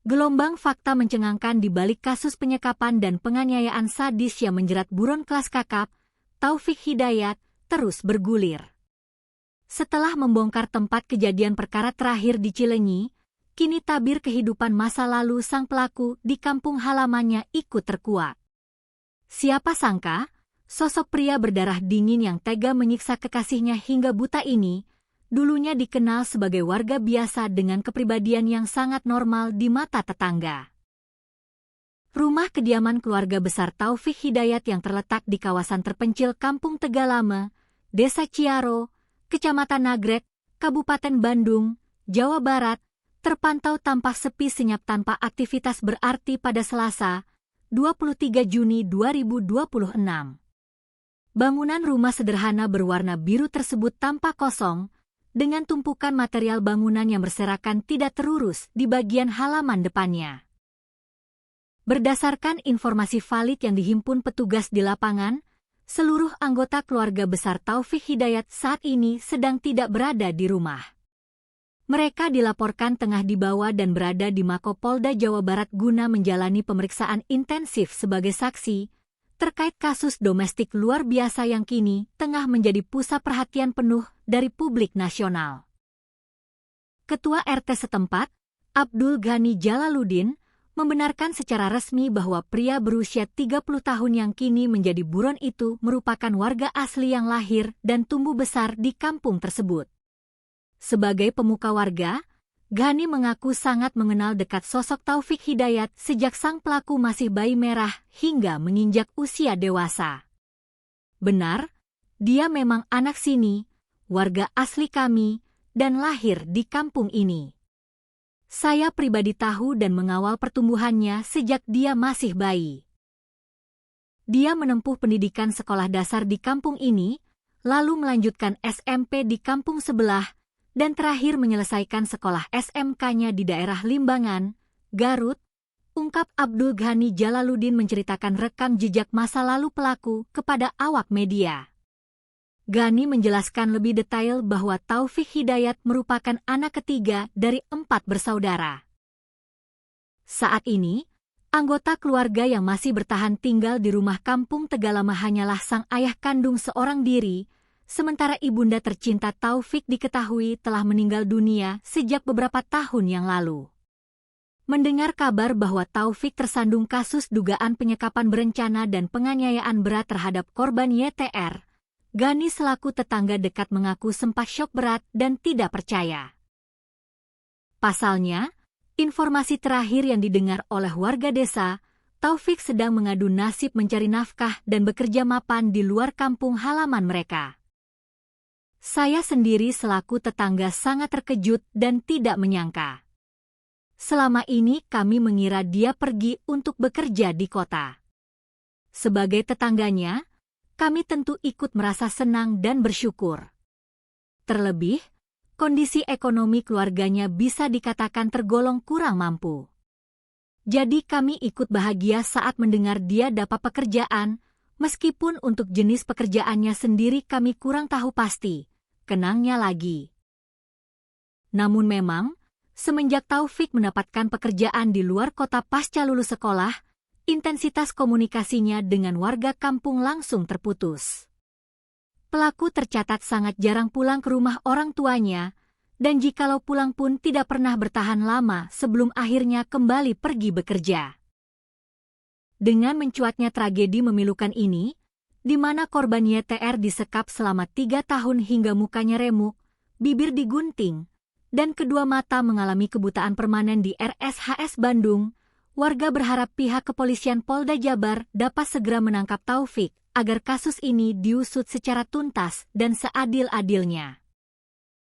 Gelombang fakta mencengangkan di balik kasus penyekapan dan penganiayaan sadis yang menjerat buron kelas kakap, Taufik Hidayat, terus bergulir. Setelah membongkar tempat kejadian perkara terakhir di Cileunyi, kini tabir kehidupan masa lalu sang pelaku di kampung halamannya ikut terkuak. Siapa sangka, sosok pria berdarah dingin yang tega menyiksa kekasihnya hingga buta ini, dulunya dikenal sebagai warga biasa dengan kepribadian yang sangat normal di mata tetangga. Rumah kediaman keluarga besar Taufik Hidayat yang terletak di kawasan terpencil Kampung Tegalame, Desa Ciaro, Kecamatan Nagrek, Kabupaten Bandung, Jawa Barat, terpantau tampak sepi senyap tanpa aktivitas berarti pada Selasa, 23 Juni 2026. Bangunan rumah sederhana berwarna biru tersebut tampak kosong, dengan tumpukan material bangunan yang berserakan tidak terurus di bagian halaman depannya. Berdasarkan informasi valid yang dihimpun petugas di lapangan, seluruh anggota keluarga besar Taufik Hidayat saat ini sedang tidak berada di rumah. Mereka dilaporkan tengah dibawa dan berada di Mako Polda Jawa Barat guna menjalani pemeriksaan intensif sebagai saksi terkait kasus domestik luar biasa yang kini tengah menjadi pusat perhatian penuh dari publik nasional. Ketua RT setempat, Abdul Ghani Jalaluddin, membenarkan secara resmi bahwa pria berusia 30 tahun yang kini menjadi buron itu merupakan warga asli yang lahir dan tumbuh besar di kampung tersebut. Sebagai pemuka warga, Ghani mengaku sangat mengenal dekat sosok Taufik Hidayat sejak sang pelaku masih bayi merah hingga menginjak usia dewasa. Benar, dia memang anak sini, warga asli kami, dan lahir di kampung ini. Saya pribadi tahu dan mengawal pertumbuhannya sejak dia masih bayi. Dia menempuh pendidikan sekolah dasar di kampung ini, lalu melanjutkan SMP di kampung sebelah, dan terakhir menyelesaikan sekolah SMK-nya di daerah Limbangan, Garut, ungkap Abdul Ghani Jalaluddin menceritakan rekam jejak masa lalu pelaku kepada awak media. Ghani menjelaskan lebih detail bahwa Taufik Hidayat merupakan anak ketiga dari 4 bersaudara. Saat ini, anggota keluarga yang masih bertahan tinggal di rumah kampung Tegalame hanyalah sang ayah kandung seorang diri, sementara ibunda tercinta Taufik diketahui telah meninggal dunia sejak beberapa tahun yang lalu. Mendengar kabar bahwa Taufik tersandung kasus dugaan penyekapan berencana dan penganiayaan berat terhadap korban YTR, Ghani selaku tetangga dekat mengaku sempat syok berat dan tidak percaya. Pasalnya, informasi terakhir yang didengar oleh warga desa, Taufik sedang mengadu nasib mencari nafkah dan bekerja mapan di luar kampung halaman mereka. Saya sendiri selaku tetangga sangat terkejut dan tidak menyangka. Selama ini kami mengira dia pergi untuk bekerja di kota. Sebagai tetangganya, kami tentu ikut merasa senang dan bersyukur. Terlebih, kondisi ekonomi keluarganya bisa dikatakan tergolong kurang mampu. Jadi kami ikut bahagia saat mendengar dia dapat pekerjaan, meskipun untuk jenis pekerjaannya sendiri kami kurang tahu pasti, kenangnya lagi. Namun memang, semenjak Taufik mendapatkan pekerjaan di luar kota pasca lulus sekolah, intensitas komunikasinya dengan warga kampung langsung terputus. Pelaku tercatat sangat jarang pulang ke rumah orang tuanya, dan jikalau pulang pun tidak pernah bertahan lama sebelum akhirnya kembali pergi bekerja. Dengan mencuatnya tragedi memilukan ini, di mana korban YTR disekap selama 3 tahun hingga mukanya remuk, bibir digunting, dan kedua mata mengalami kebutaan permanen di RSHS Bandung, warga berharap pihak kepolisian Polda Jabar dapat segera menangkap Taufik agar kasus ini diusut secara tuntas dan seadil-adilnya.